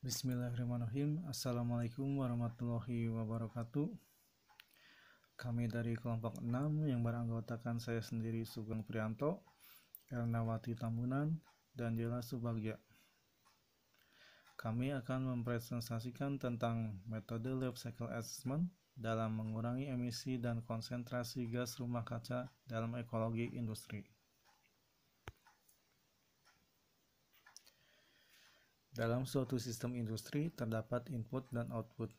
Bismillahirrahmanirrahim. Assalamualaikum warahmatullahi wabarakatuh. Kami dari kelompok 6 yang beranggotakan saya sendiri Sugeng Prianto, Ernawati Tambunan, dan Jela Subagja. Kami akan mempresentasikan tentang metode life cycle assessment dalam mengurangi emisi dan konsentrasi gas rumah kaca dalam ekologi industri. Dalam suatu sistem industri terdapat input dan output.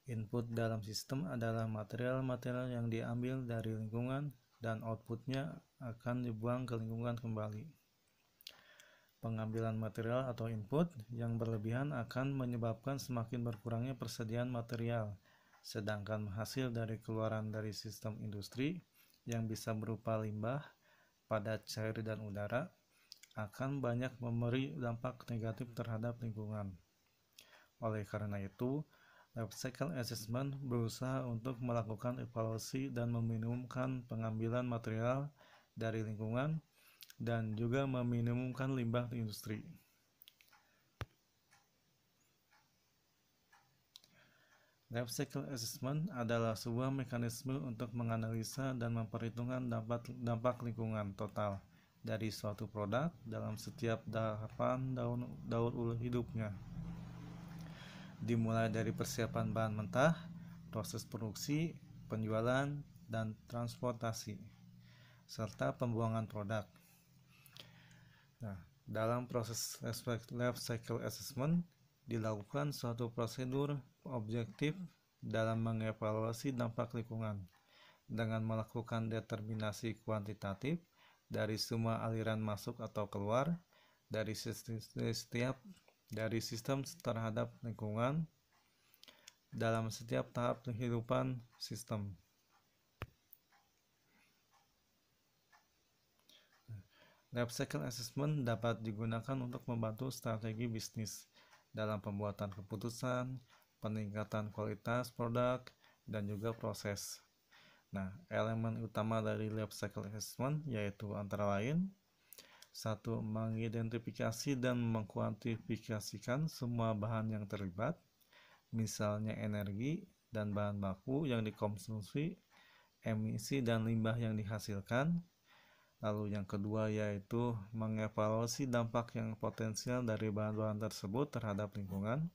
Input dalam sistem adalah material-material yang diambil dari lingkungan dan outputnya akan dibuang ke lingkungan kembali. Pengambilan material atau input yang berlebihan akan menyebabkan semakin berkurangnya persediaan material, sedangkan hasil dari keluaran dari sistem industri yang bisa berupa limbah, padat cair dan udara akan banyak memberi dampak negatif terhadap lingkungan. Oleh karena itu, life cycle assessment berusaha untuk melakukan evaluasi dan meminimumkan pengambilan material dari lingkungan dan juga meminimumkan limbah industri. Life cycle assessment adalah sebuah mekanisme untuk menganalisa dan memperhitungkan dampak lingkungan total dari suatu produk dalam setiap tahapan daur hidupnya. Dimulai dari persiapan bahan mentah, proses produksi, penjualan, dan transportasi, serta pembuangan produk. Nah, dalam proses life cycle assessment dilakukan suatu prosedur objektif dalam mengevaluasi dampak lingkungan dengan melakukan determinasi kuantitatif dari semua aliran masuk atau keluar dari sistem terhadap lingkungan dalam setiap tahap kehidupan sistem. Life cycle assessment dapat digunakan untuk membantu strategi bisnis dalam pembuatan keputusan, peningkatan kualitas produk, dan juga proses. Nah, elemen utama dari life cycle assessment yaitu antara lain: 1. Mengidentifikasi dan mengkuantifikasikan semua bahan yang terlibat, misalnya energi dan bahan baku yang dikonsumsi, emisi dan limbah yang dihasilkan. Lalu yang kedua yaitu mengevaluasi dampak yang potensial dari bahan-bahan tersebut terhadap lingkungan.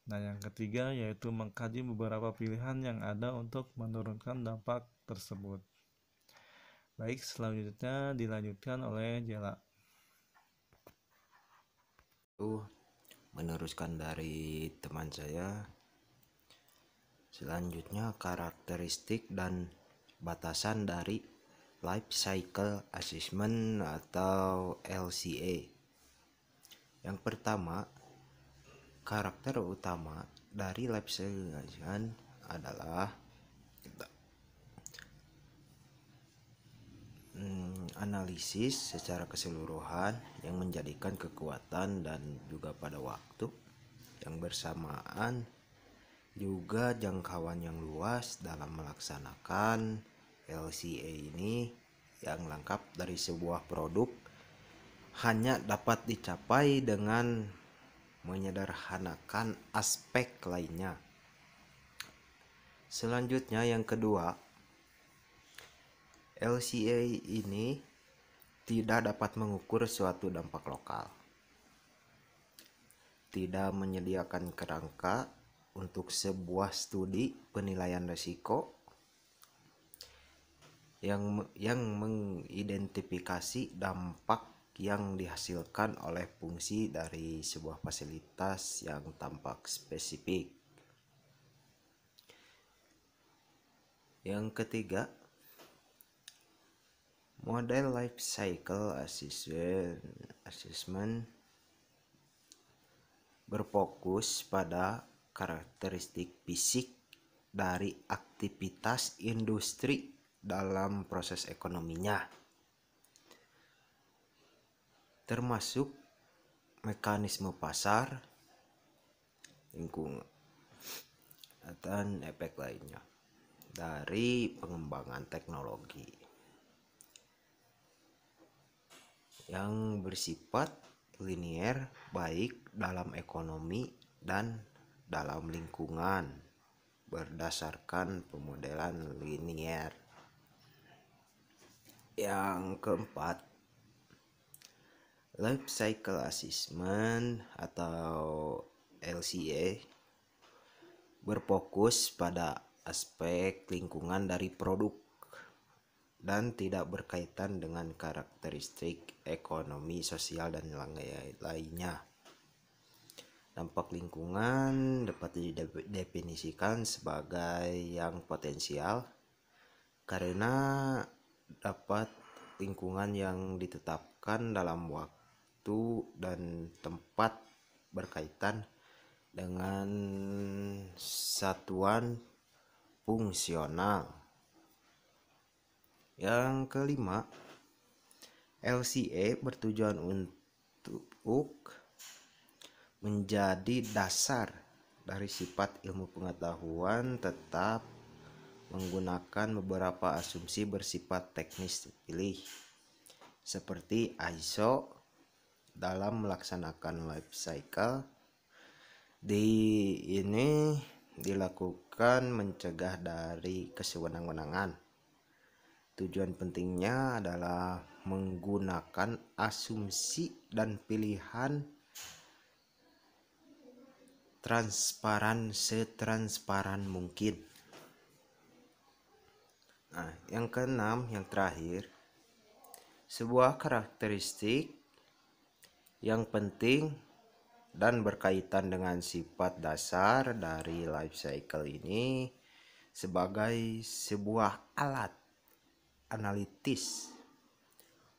Nah, yang ketiga yaitu mengkaji beberapa pilihan yang ada untuk menurunkan dampak tersebut. Baik, selanjutnya dilanjutkan oleh Jela. Meneruskan dari teman saya. Selanjutnya, karakteristik dan batasan dari life cycle assessment atau LCA. Yang pertama, karakter utama dari life cycle assessment adalah analisis secara keseluruhan yang menjadikan kekuatan dan juga pada waktu yang bersamaan juga jangkauan yang luas dalam melaksanakan LCA ini yang lengkap dari sebuah produk hanya dapat dicapai dengan menyederhanakan aspek lainnya. Selanjutnya yang kedua, LCA ini tidak dapat mengukur suatu dampak lokal, tidak menyediakan kerangka untuk sebuah studi penilaian risiko yang mengidentifikasi dampak yang dihasilkan oleh fungsi dari sebuah fasilitas yang tampak spesifik. Yang ketiga, model life cycle assessment berfokus pada karakteristik fisik dari aktivitas industri dalam proses ekonominya, termasuk mekanisme pasar, lingkungan, dan efek lainnya dari pengembangan teknologi yang bersifat linier baik dalam ekonomi dan dalam lingkungan berdasarkan pemodelan linier. Yang keempat, Life Cycle Assessment atau LCA berfokus pada aspek lingkungan dari produk dan tidak berkaitan dengan karakteristik ekonomi, sosial, dan lainnya. Dampak lingkungan dapat didefinisikan sebagai yang potensial karena dapat lingkungan yang ditetapkan dalam waktu dan tempat berkaitan dengan satuan fungsional. Yang kelima, LCA bertujuan untuk menjadi dasar dari sifat ilmu pengetahuan, tetap menggunakan beberapa asumsi bersifat teknis terpilih seperti ISO dalam melaksanakan life cycle. Ini dilakukan mencegah dari kesewenang-wenangan. Tujuan pentingnya adalah menggunakan asumsi dan pilihan setransparan mungkin. Nah, yang keenam, yang terakhir, sebuah karakteristik yang penting dan berkaitan dengan sifat dasar dari life cycle ini sebagai sebuah alat analitis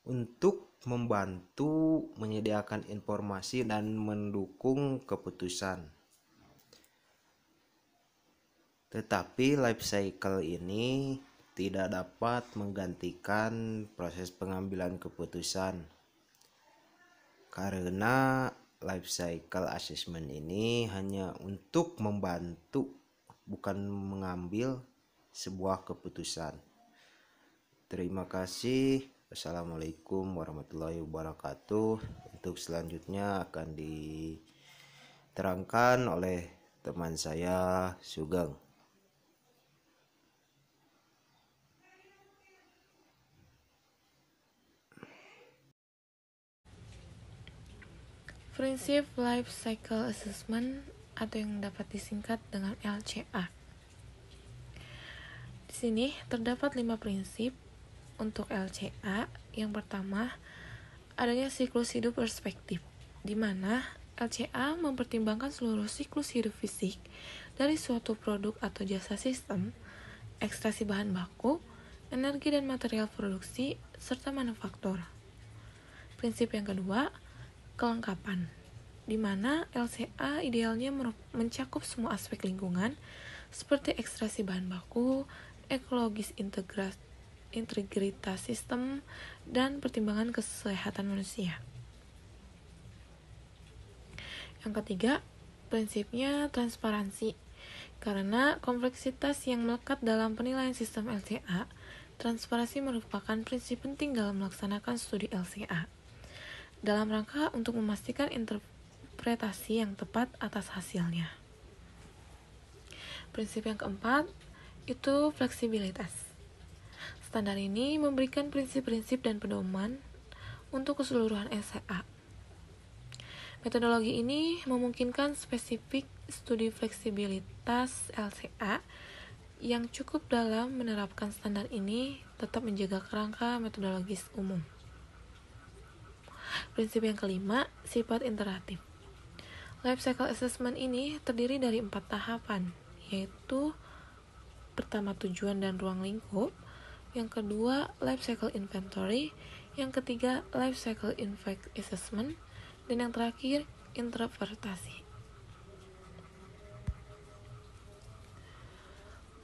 untuk membantu menyediakan informasi dan mendukung keputusan. Tetapi life cycle ini tidak dapat menggantikan proses pengambilan keputusan karena life cycle assessment ini hanya untuk membantu, bukan mengambil sebuah keputusan. Terima kasih. Wassalamualaikum warahmatullahi wabarakatuh. Untuk selanjutnya akan diterangkan oleh teman saya, Sugeng. Prinsip Life Cycle Assessment atau yang dapat disingkat dengan LCA. Di sini terdapat 5 prinsip untuk LCA. Yang pertama, adanya siklus hidup perspektif, di mana LCA mempertimbangkan seluruh siklus hidup fisik dari suatu produk atau jasa sistem, ekstraksi bahan baku, energi dan material produksi, serta manufaktur. Prinsip yang kedua, kelengkapan, di mana LCA idealnya mencakup semua aspek lingkungan seperti ekstraksi bahan baku, ekologis, integritas sistem, dan pertimbangan kesehatan manusia. Yang ketiga, prinsipnya transparansi, karena kompleksitas yang melekat dalam penilaian sistem LCA, transparansi merupakan prinsip penting dalam melaksanakan studi LCA dalam rangka untuk memastikan interpretasi yang tepat atas hasilnya. Prinsip yang keempat itu fleksibilitas. Standar ini memberikan prinsip-prinsip dan pedoman untuk keseluruhan LCA. Metodologi ini memungkinkan spesifik studi fleksibilitas LCA yang cukup dalam menerapkan standar ini tetap menjaga kerangka metodologis umum. Prinsip yang kelima, sifat iteratif. Life Cycle Assessment ini terdiri dari 4 tahapan, yaitu pertama tujuan dan ruang lingkup, yang kedua Life Cycle Inventory, yang ketiga Life Cycle Impact Assessment, dan yang terakhir interpretasi.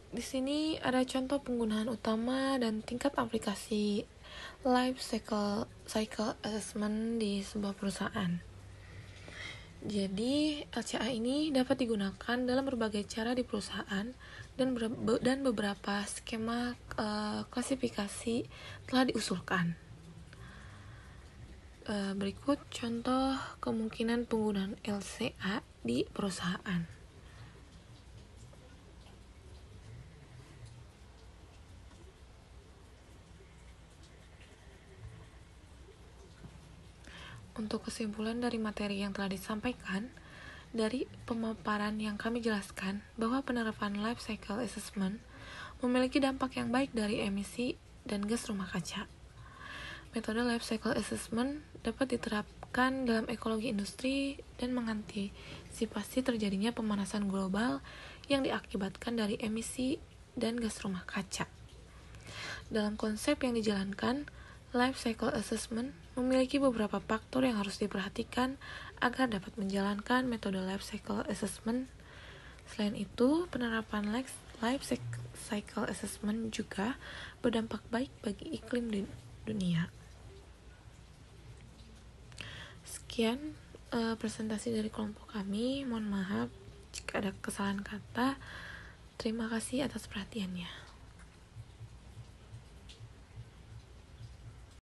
Di sini ada contoh penggunaan utama dan tingkat aplikasi Life Cycle Assessment di sebuah perusahaan. Jadi, LCA ini dapat digunakan dalam berbagai cara di perusahaan dan beberapa skema klasifikasi telah diusulkan. Berikut contoh kemungkinan penggunaan LCA di perusahaan. Untuk kesimpulan dari materi yang telah disampaikan, dari pemaparan yang kami jelaskan bahwa penerapan life cycle assessment memiliki dampak yang baik dari emisi dan gas rumah kaca. Metode life cycle assessment dapat diterapkan dalam ekologi industri dan mengantisipasi terjadinya pemanasan global yang diakibatkan dari emisi dan gas rumah kaca. Dalam konsep yang dijalankan, life cycle assessment memiliki beberapa faktor yang harus diperhatikan agar dapat menjalankan metode life cycle assessment. Selain itu, penerapan life cycle assessment juga berdampak baik bagi iklim di dunia. Sekian presentasi dari kelompok kami. Mohon maaf jika ada kesalahan kata. Terima kasih atas perhatiannya.